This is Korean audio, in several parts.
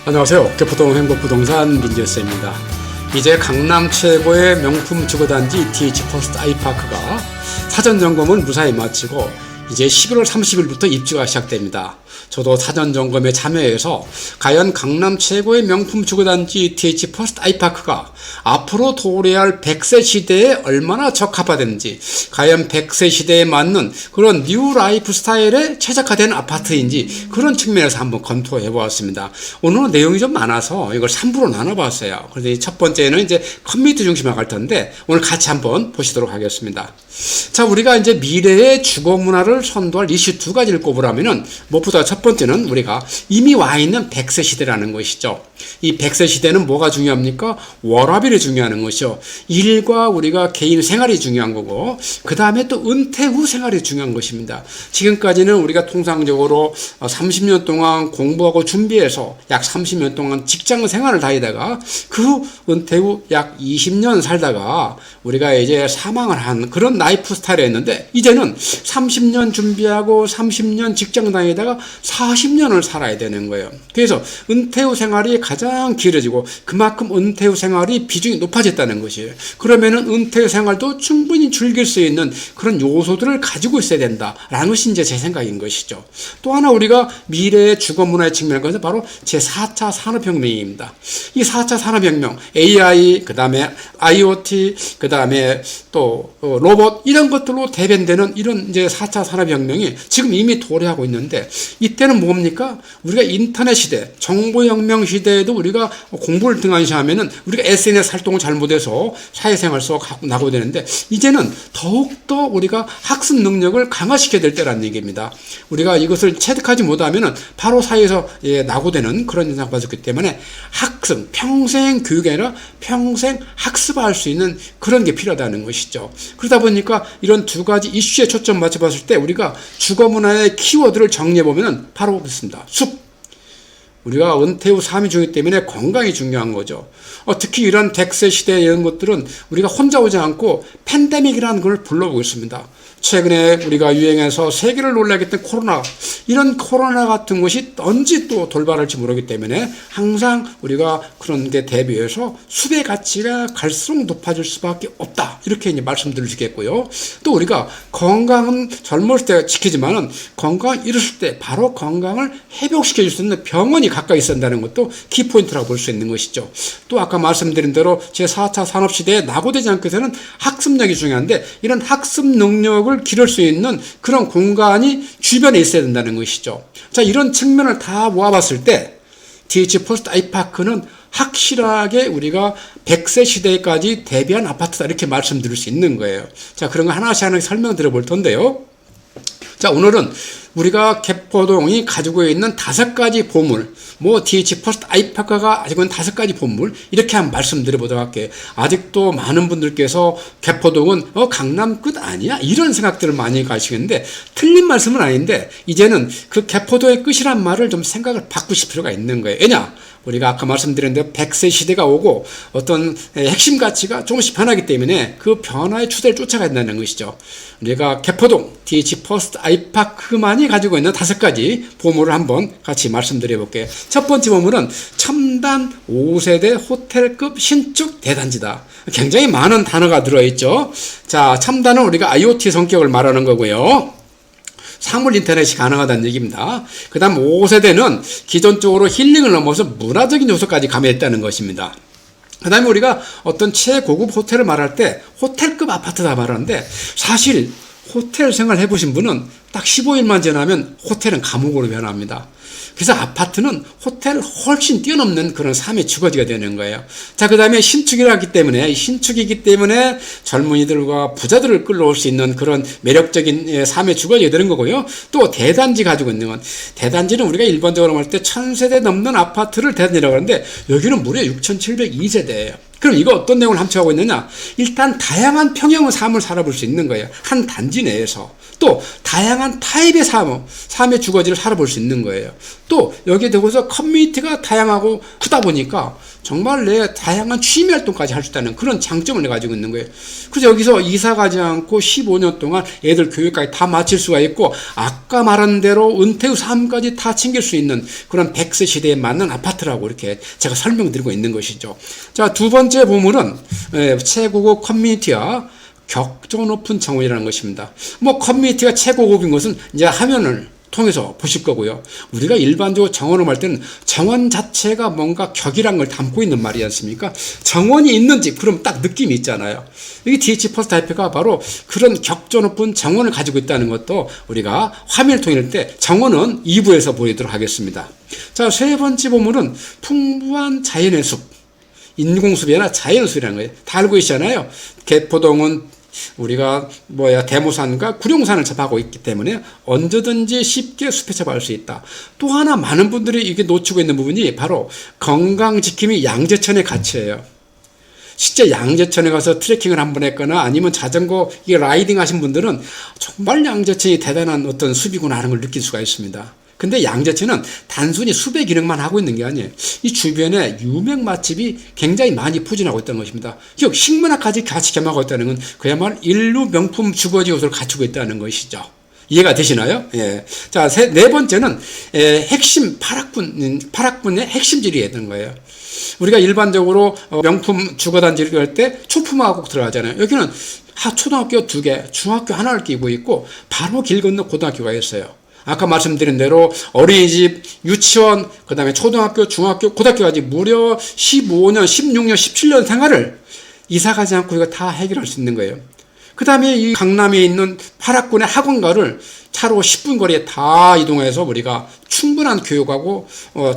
안녕하세요. 개포동 행복부동산 민재쌤입니다. 이제 강남 최고의 명품 주거단지 DH 퍼스트 아이파크가 사전점검을 무사히 마치고 이제 11월 30일부터 입주가 시작됩니다. 저도 사전점검에 참여해서 과연 강남 최고의 명품 주거단지 DH 퍼스트 아이파크가 앞으로 도래할 100세 시대에 얼마나 적합화되는지, 과연 100세 시대에 맞는 그런 뉴 라이프 스타일에 최적화된 아파트인지 그런 측면에서 한번 검토해 보았습니다. 오늘은 내용이 좀 많아서 이걸 3부로 나눠봤어요. 그런데 첫 번째는 이제 커뮤니티 중심으로 갈 텐데 오늘 같이 한번 보시도록 하겠습니다. 자, 우리가 이제 미래의 주거 문화를 선도할 이슈 두 가지를 꼽으라면은 무엇보다 첫 번째는 우리가 이미 와 있는 100세 시대라는 것이죠. 이 100세 시대는 뭐가 중요합니까? 워라밸이 중요한 것이죠. 일과 우리가 개인 생활이 중요한 거고, 그 다음에 또 은퇴 후 생활이 중요한 것입니다. 지금까지는 우리가 통상적으로 30년 동안 공부하고 준비해서 약 30년 동안 직장 생활을 다니다가 그 후 은퇴 후 약 20년 살다가 우리가 이제 사망을 한 그런 라이프 스타일이었는데, 이제는 30년 준비하고 30년 직장 다니다가 40년을 살아야 되는 거예요. 그래서 은퇴 후 생활이 가장 길어지고 그만큼 은퇴 후 생활이 비중이 높아졌다는 것이에요. 그러면은 은퇴 후 생활도 충분히 즐길 수 있는 그런 요소들을 가지고 있어야 된다라는 것이 이제 제 생각인 것이죠. 또 하나 우리가 미래의 주거 문화의 측면을 것은 바로 제4차 산업혁명입니다. 이 4차 산업혁명, AI, 그 다음에 IoT, 그 다음에 또 로봇, 이런 것들로 대변되는 이런 이제 4차 산업혁명이 지금 이미 도래하고 있는데, 이때는 뭡니까? 우리가 인터넷 시대, 정보혁명 시대에도 우리가 공부를 등한시하면은 우리가 SNS 활동을 잘못해서 사회생활 속 나고 되는데, 이제는 더욱더 우리가 학습 능력을 강화시켜야 될 때라는 얘기입니다. 우리가 이것을 체득하지 못하면은 바로 사회에서 낙오되는 그런 현상을 봤었기 때문에 학습, 평생 교육이 아니라 평생 학습할 수 있는 그런 게 필요하다는 것이죠. 그러다 보니까 이런 두 가지 이슈에 초점 맞춰봤을 때 우리가 주거 문화의 키워드를 정리해보면 바로 그렇습니다. 숲. 우리가 은퇴 후 삶이 중요하기 때문에 건강이 중요한 거죠. 특히 이런 100세 시대 이런 것들은 우리가 혼자 오지 않고 팬데믹이라는 걸 불러보고 있습니다. 최근에 우리가 유행해서 세계를 놀라게 했던 코로나, 이런 코로나 같은 것이 언제 또 돌발할지 모르기 때문에 항상 우리가 그런 게 대비해서 숲의 가치가 갈수록 높아질 수밖에 없다, 이렇게 이제 말씀드릴 수 있겠고요. 또 우리가 건강은 젊었을 때 지키지만은 건강 잃었을 때 바로 건강을 회복시켜 줄 수 있는 병원이 가까이 있어야 한다는 것도 키포인트라고 볼 수 있는 것이죠. 또 아까 말씀드린 대로 제4차 산업시대에 낙오되지 않기 위해서는 학습력이 중요한데, 이런 학습 능력을 기를 수 있는 그런 공간이 주변에 있어야 된다는 것이죠. 자, 이런 측면을 다 모아봤을 때 DH 퍼스트 아이파크는 확실하게 우리가 100세 시대까지 대비한 아파트다, 이렇게 말씀드릴 수 있는 거예요. 자, 그런 거 하나씩 설명 드려볼 텐데요. 자, 오늘은 우리가 개포동이 가지고 있는 5가지 보물, DH 퍼스트 아이파크가 가지고 있는 5가지 보물, 이렇게 한번 말씀드려보도록 할게요. 아직도 많은 분들께서 개포동은 강남 끝 아니야? 이런 생각들을 많이 가시는데, 틀린 말씀은 아닌데 이제는 그 개포동의 끝이란 말을 좀 생각을 바꾸실 필요가 있는 거예요. 왜냐? 우리가 아까 말씀드린 대로 100세 시대가 오고 어떤 핵심 가치가 조금씩 변하기 때문에 그 변화의 추세를 쫓아가야 된다는 것이죠. 우리가 개포동 DH 퍼스트 아이파크만이 가지고 있는 5가지 보물을 한번 같이 말씀드려 볼게요. 첫 번째 보물은 첨단 5세대 호텔급 신축 대단지다. 굉장히 많은 단어가 들어있죠. 자, 첨단은 우리가 IoT 성격을 말하는 거고요. 사물 인터넷이 가능하다는 얘기입니다. 그 다음 5세대는 기존적으로 힐링을 넘어서 문화적인 요소까지 가미했다는 것입니다. 그 다음에 우리가 어떤 최고급 호텔을 말할 때 호텔급 아파트다 말하는데, 사실 호텔 생활 해보신 분은 딱 15일만 지나면 호텔은 감옥으로 변합니다. 그래서 아파트는 호텔을 훨씬 뛰어넘는 그런 삶의 주거지가 되는 거예요. 자, 그 다음에 신축이기 때문에 젊은이들과 부자들을 끌어올 수 있는 그런 매력적인 삶의 주거지가 되는 거고요. 또 대단지 가지고 있는 건, 대단지는 우리가 일반적으로 말 때 1000세대 넘는 아파트를 대단지라고 하는데, 여기는 무려 6702세대예요. 그럼 이거 어떤 내용을 함축하고 있느냐? 일단 다양한 평형의 삶을 살아볼 수 있는 거예요. 한 단지 내에서. 또 다양한 타입의 삶의 주거지를 살아볼 수 있는 거예요. 또 여기에 대고서 커뮤니티가 다양하고 크다 보니까 정말 내 다양한 취미 활동까지 할 수 있다는 그런 장점을 가지고 있는 거예요. 그래서 여기서 이사 가지 않고 15년 동안 애들 교육까지 다 마칠 수가 있고, 아까 말한 대로 은퇴 후 삶까지 다 챙길 수 있는 그런 100세 시대에 맞는 아파트라고 이렇게 제가 설명드리고 있는 것이죠. 자, 두 번째 보물은 최고급 커뮤니티와 격조 높은 정원이라는 것입니다. 뭐 커뮤니티가 최고급인 것은 이제 화면을 통해서 보실 거고요. 우리가 일반적으로 정원을 할 때는 정원 자체가 뭔가 격이란 걸 담고 있는 말이지 않습니까? 정원이 있는지 그럼 딱 느낌이 있잖아요. 이게 DH 퍼스트 IP가 바로 그런 격조 높은 정원을 가지고 있다는 것도 우리가 화면을 통일 때 정원은 2부에서 보이도록 하겠습니다. 자, 세 번째 보물은 풍부한 자연의 숲. 인공숲이 아니라 자연숲이라는 거예요. 다 알고 계시잖아요. 개포동은 우리가 대모산과 구룡산을 접하고 있기 때문에 언제든지 쉽게 숲에 접할 수 있다. 또 하나 많은 분들이 이게 놓치고 있는 부분이 바로 건강지킴이 양재천의 가치예요. 실제 양재천에 가서 트레킹을 한번 했거나 아니면 자전거 라이딩 하신 분들은 정말 양재천이 대단한 어떤 숲이구나 하는 걸 느낄 수가 있습니다. 근데 양재천은 단순히 숲의 기능만 하고 있는 게 아니에요. 이 주변에 유명 맛집이 굉장히 많이 포진하고 있다는 것입니다. 즉 식문화까지 같이 겸하고 있다는 건 그야말로 인류 명품 주거지 요소를 갖추고 있다는 것이죠. 이해가 되시나요? 예. 자, 네 번째는 핵심 파락군의 핵심지리에 있는 거예요. 우리가 일반적으로 명품 주거단지를 할 때 초품화가 꼭 들어가잖아요. 여기는 초등학교 2개, 중학교 하나를 끼고 있고 바로 길 건너 고등학교가 있어요. 아까 말씀드린 대로 어린이집, 유치원, 그 다음에 초등학교, 중학교, 고등학교까지 무려 15년, 16년, 17년 생활을 이사 가지 않고 이거 다 해결할 수 있는 거예요. 그 다음에 이 강남에 있는 파락군의 학원가를 차로 10분 거리에 다 이동해서 우리가 충분한 교육하고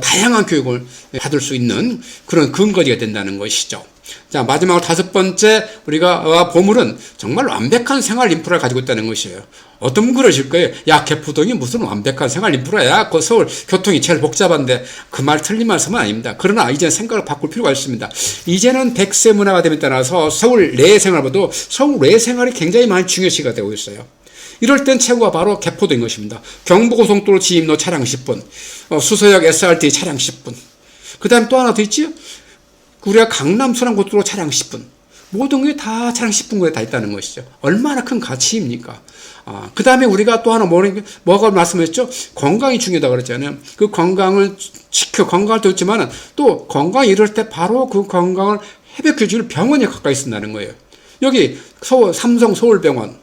다양한 교육을 받을 수 있는 그런 근거지가 된다는 것이죠. 자, 마지막으로 다섯 번째 우리가 보물은 정말 완벽한 생활 인프라를 가지고 있다는 것이에요. 어떤 분 그러실 거예요. 야, 개포동이 무슨 완벽한 생활 인프라야. 그 서울 교통이 제일 복잡한데. 그 말 틀린 말씀은 아닙니다. 그러나 이제는 생각을 바꿀 필요가 있습니다. 이제는 100세 문화가 됨에 따라서 서울 내 생활보다 서울 외 생활이 굉장히 많이 중요시가 되고 있어요. 이럴 땐 최고가 바로 개포동인 것입니다. 경부고속도로 지입로 차량 10분, 수서역 SRT 차량 10분. 그 다음에 또 하나 더 있지요? 우리가 강남 순환고속도로 차량 10분. 모든 게 다 차량 10분 거리에 다 있다는 것이죠. 얼마나 큰 가치입니까? 그 다음에 우리가 또 하나 뭐가 말씀했죠? 건강이 중요하다고 그랬잖아요. 그 건강을 건강을 또 있지만은 또 건강이 이럴 때 바로 그 건강을 회복해줄 병원이 가까이 있다는 거예요. 여기 삼성 서울병원,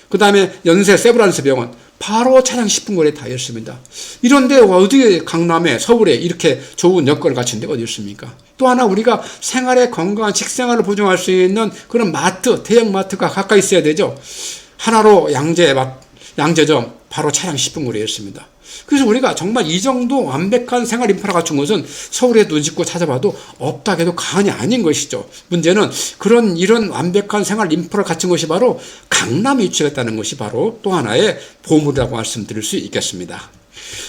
그 다음에 연세 세브란스 병원, 바로 차량 10분 거리에 다 있습니다. 이런데 어디에 강남에 서울에 이렇게 좋은 여건을 갖춘 데가 어디 있습니까? 또 하나 우리가 생활의 건강한 식생활을 보증할 수 있는 그런 마트, 대형 마트가 가까이 있어야 되죠. 하나로 양재점 바로 차량 10분 거리에 있습니다. 그래서 우리가 정말 이 정도 완벽한 생활 인프라 갖춘 것은 서울에 눈 짚고 찾아봐도 없다 해도 과언이 아닌 것이죠. 문제는 이런 완벽한 생활 인프라 갖춘 것이 바로 강남에 위치했다는 것이 바로 또 하나의 보물이라고 말씀드릴 수 있겠습니다.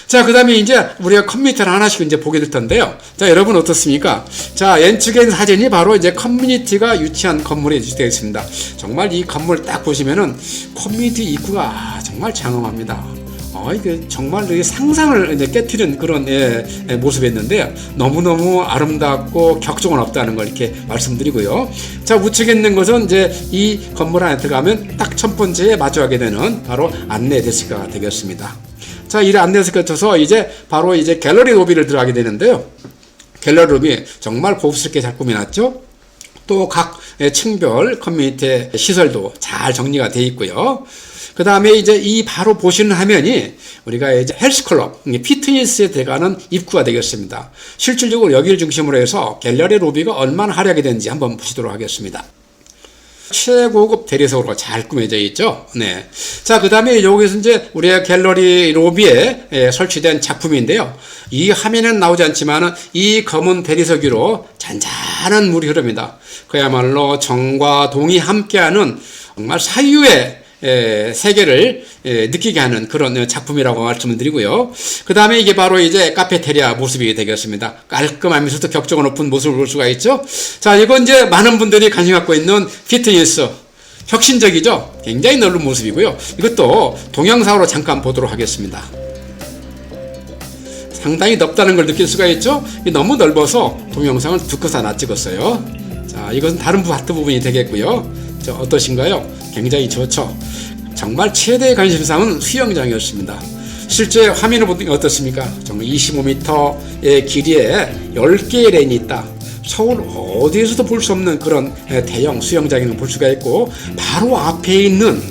자, 그 다음에 이제 우리가 커뮤니티를 하나씩 이제 보게 될 텐데요. 자, 여러분 어떻습니까? 자, 왼쪽에 있는 사진이 바로 이제 커뮤니티가 위치한 건물에 되어 있습니다. 정말 이 건물을 딱 보시면은 커뮤니티 입구가 정말 장엄합니다. 이게 정말 상상을 이제 깨트리는 그런 모습이었는데요. 너무너무 아름답고 격조가 없다는 걸 이렇게 말씀드리고요. 자, 우측에 있는 것은 이제 이 건물 안에 들어가면 딱 첫 번째 마주하게 되는 바로 안내 데스크가 되겠습니다. 자, 이 안내 데스크에 거쳐서 이제 바로 이제 갤러리 로비를 들어가게 되는데요. 갤러리 로비 정말 고급스럽게 잘 꾸며놨죠. 또 각 층별 커뮤니티 시설도 잘 정리가 되어 있고요. 그 다음에 이제 이 바로 보시는 화면이 우리가 이제 헬스클럽, 피트니스에 들어가는 입구가 되겠습니다. 실질적으로 여기를 중심으로 해서 갤러리 로비가 얼마나 화려하게 되는지 한번 보시도록 하겠습니다. 최고급 대리석으로 잘 꾸며져 있죠. 네. 자, 그 다음에 여기서 이제 우리의 갤러리 로비에 설치된 작품인데요. 이 화면에는 나오지 않지만은 이 검은 대리석 위로 잔잔한 물이 흐릅니다. 그야말로 정과 동이 함께하는 정말 사유의 세계를 느끼게 하는 그런 작품이라고 말씀을 드리고요. 그 다음에 이게 바로 이제 카페테리아 모습이 되겠습니다. 깔끔하면서도 격조가 높은 모습을 볼 수가 있죠. 자, 이건 이제 많은 분들이 관심 갖고 있는 피트니스. 혁신적이죠. 굉장히 넓은 모습이고요. 이것도 동영상으로 잠깐 보도록 하겠습니다. 상당히 넓다는 걸 느낄 수가 있죠. 너무 넓어서 동영상을 두 컷 하나 찍었어요. 자, 이것은 다른 하트 부분이 되겠고요. 자, 어떠신가요? 굉장히 좋죠. 정말 최대의 관심사는 수영장이었습니다. 실제 화면을 보니 어떻습니까? 정말 25m의 길이에 10개의 랜이 있다. 서울 어디에서도 볼 수 없는 그런 대형 수영장을 볼 수가 있고, 바로 앞에 있는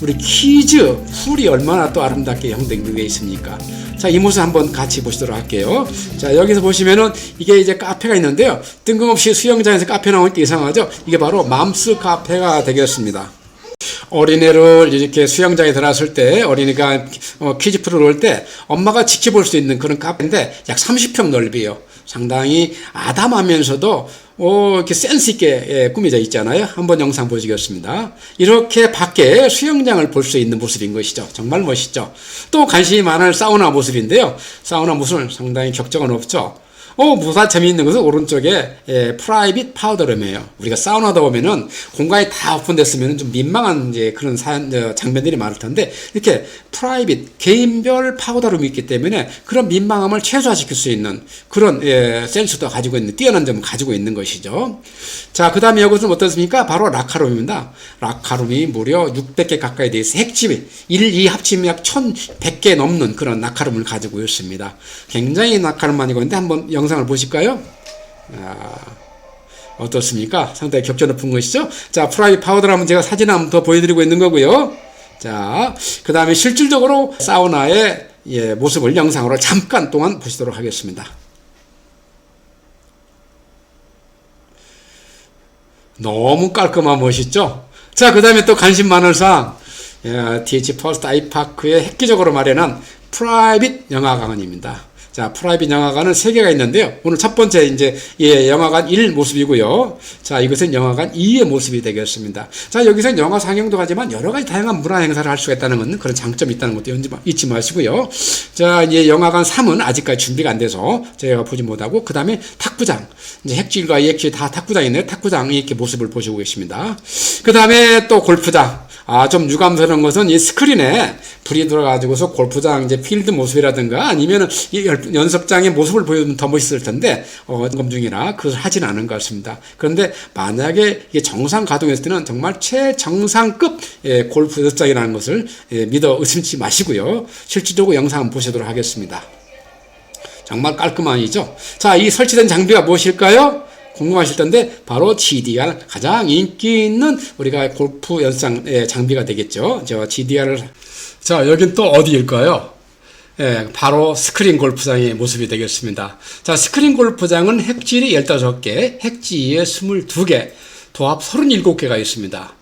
우리 키즈 풀이 얼마나 또 아름답게 형성되어 있습니까? 자, 이 모습 한번 같이 보시도록 할게요. 자, 여기서 보시면은 이게 이제 카페가 있는데요. 뜬금없이 수영장에서 카페 나오니까 이상하죠? 이게 바로 맘스 카페가 되겠습니다. 어린애를 이렇게 수영장에 들어갔을 때, 어린이가 키즈풀을 올 때 엄마가 지켜볼 수 있는 그런 카페인데 약 30평 넓이에요. 상당히 아담하면서도 이렇게 센스 있게 꾸며져 있잖아요. 한번 영상 보시겠습니다. 이렇게 밖에 수영장을 볼 수 있는 모습인 것이죠. 정말 멋있죠. 또 관심이 많은 사우나 모습인데요. 사우나 모습은 상당히 격정은 없죠. 무사 재미있는 것은 오른쪽에 프라이빗 파우더룸이에요. 우리가 사우나다 보면은 공간이 다 오픈됐으면 좀 민망한 이제 그런 장면들이 많을 텐데, 이렇게 프라이빗 개인별 파우더룸이 있기 때문에 그런 민망함을 최소화시킬 수 있는 그런 센스도 가지고 있는, 뛰어난 점을 가지고 있는 것이죠. 자, 그 다음에 이것은 어떻습니까? 바로 라카룸입니다. 라카룸이 무려 600개 가까이 되어 있어요. 핵집이 1, 2 합치면 약 1100개 넘는 그런 라카룸을 가지고 있습니다. 굉장히 라카룸 많이 있는데 한번 영상을 보실까요? 어떻습니까? 상당히 격조 높은 것이죠? 자, 프라이빗 파우더라면 제가 사진 한번 더 보여드리고 있는 거고요. 자, 그 다음에 실질적으로 사우나의 모습을 영상으로 잠깐 동안 보시도록 하겠습니다. 너무 깔끔한 멋있죠? 자, 그 다음에 또 관심 많은 사항, TH 퍼스트 아이파크에 획기적으로 마련한 프라이빗 영화관입니다. 자, 프라이빗 영화관은 3개가 있는데요. 오늘 첫 번째 이제 영화관 1 모습이고요. 자, 이것은 영화관 2의 모습이 되겠습니다. 자, 여기서 영화 상영도 하지만 여러 가지 다양한 문화 행사를 할 수가 있다는 건 그런 장점이 있다는 것도 잊지 마시고요. 자, 이제 영화관 3은 아직까지 준비가 안 돼서 저희가 보지 못하고, 그 다음에 탁구장, 이제 핵질과 EXG 다 탁구장이네요. 탁구장이 이렇게 모습을 보시고 계십니다. 그 다음에 또 골프장. 좀 유감스러운 것은 이 스크린에 불이 들어가지고서 골프장 이제 필드 모습이라든가 아니면 이 연습장의 모습을 보여주면 더 멋있을 텐데, 점검 중이라 그것을 하진 않은 것 같습니다. 그런데 만약에 이게 정상 가동했을 때는 정말 최정상급 골프 연습장이라는 것을 믿어 의심치 마시고요. 실질적으로 영상 한번 보시도록 하겠습니다. 정말 깔끔하죠? 자, 이 설치된 장비가 무엇일까요? 궁금하실 텐데 바로 GDR, 가장 인기 있는 우리가 골프 연습장 장비가 되겠죠. 저 GDR을, 자, 여긴 또 어디일까요? 바로 스크린 골프장의 모습이 되겠습니다. 자, 스크린 골프장은 핵질이 15개, 핵지에 22개, 도합 37개가 있습니다.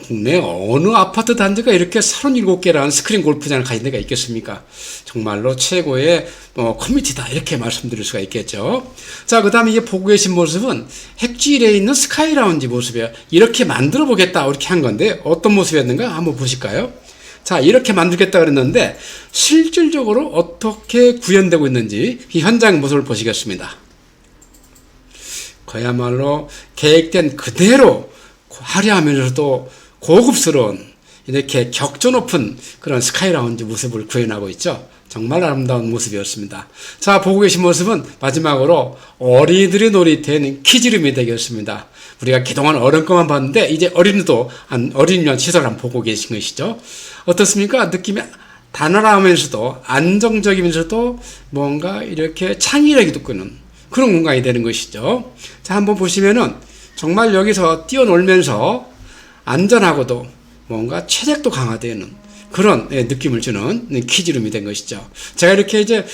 국내 어느 아파트 단지가 이렇게 37개라는 스크린 골프장을 가진 데가 있겠습니까? 정말로 최고의 커뮤니티다, 이렇게 말씀드릴 수가 있겠죠. 자, 그 다음에 이게 보고 계신 모습은 핵지일에 있는 스카이 라운지 모습이에요. 이렇게 만들어 보겠다, 이렇게 한 건데 어떤 모습이었는가 한번 보실까요? 자, 이렇게 만들겠다 그랬는데 실질적으로 어떻게 구현되고 있는지 이 현장 모습을 보시겠습니다. 그야말로 계획된 그대로 화려하면서도 고급스러운, 이렇게 격조 높은 그런 스카이 라운지 모습을 구현하고 있죠. 정말 아름다운 모습이었습니다. 자, 보고 계신 모습은 마지막으로 어린이들이 놀이터인 키즈룸이 되겠습니다. 우리가 그동안 어른 것만 봤는데 이제 어린이도 어린이용 시설을 한번 보고 계신 것이죠. 어떻습니까? 느낌이 단아하면서도 안정적이면서도 뭔가 이렇게 창의력이 돋구는 그런 공간이 되는 것이죠. 자, 한번 보시면은 정말 여기서 뛰어놀면서 안전하고도 뭔가 체력도 강화되는 그런 느낌을 주는 키즈룸이 된 것이죠. 제가 이렇게 이제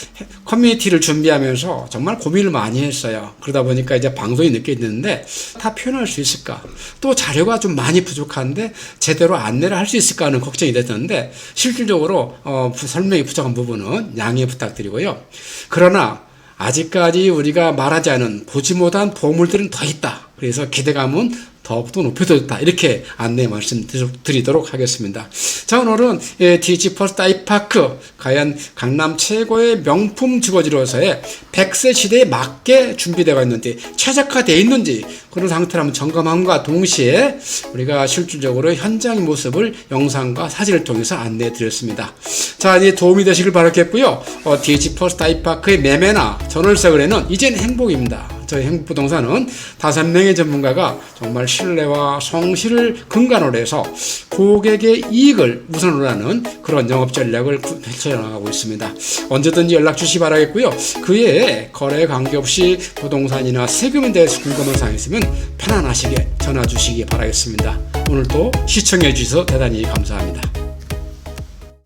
커뮤니티를 준비하면서 정말 고민을 많이 했어요. 그러다 보니까 이제 방송이 늦게 있는데 다 표현할 수 있을까? 또 자료가 좀 많이 부족한데 제대로 안내를 할 수 있을까 하는 걱정이 됐는데, 실질적으로 설명이 부족한 부분은 양해 부탁드리고요. 그러나 아직까지 우리가 말하지 않은, 보지 못한 보물들은 더 있다. 그래서 기대감은 더욱더 높여도 좋다. 이렇게 안내 말씀드리도록 하겠습니다. 자, 오늘은 디지퍼스트 아이파크 과연 강남 최고의 명품 주거지로서의 100세 시대에 맞게 준비되어 있는지 최적화되어 있는지 그런 상태를 한번 점검함과 동시에 우리가 실질적으로 현장의 모습을 영상과 사진을 통해서 안내해 드렸습니다. 자, 이제 도움이 되시길 바라겠고요. 디지퍼스트 아이파크의 매매나 전월세 거래는 이젠 행복입니다. 저희 행복부동산은 5명의 전문가가 정말 신뢰와 성실을 근간으로 해서 고객의 이익을 우선으로 하는 그런 영업 전략을 펼쳐나가고 있습니다. 언제든지 연락 주시기 바라겠고요. 그 외에 거래에 관계없이 부동산이나 세금에 대해서 궁금한 사항이 있으면 편안하시게 전화 주시기 바라겠습니다. 오늘도 시청해 주셔서 대단히 감사합니다.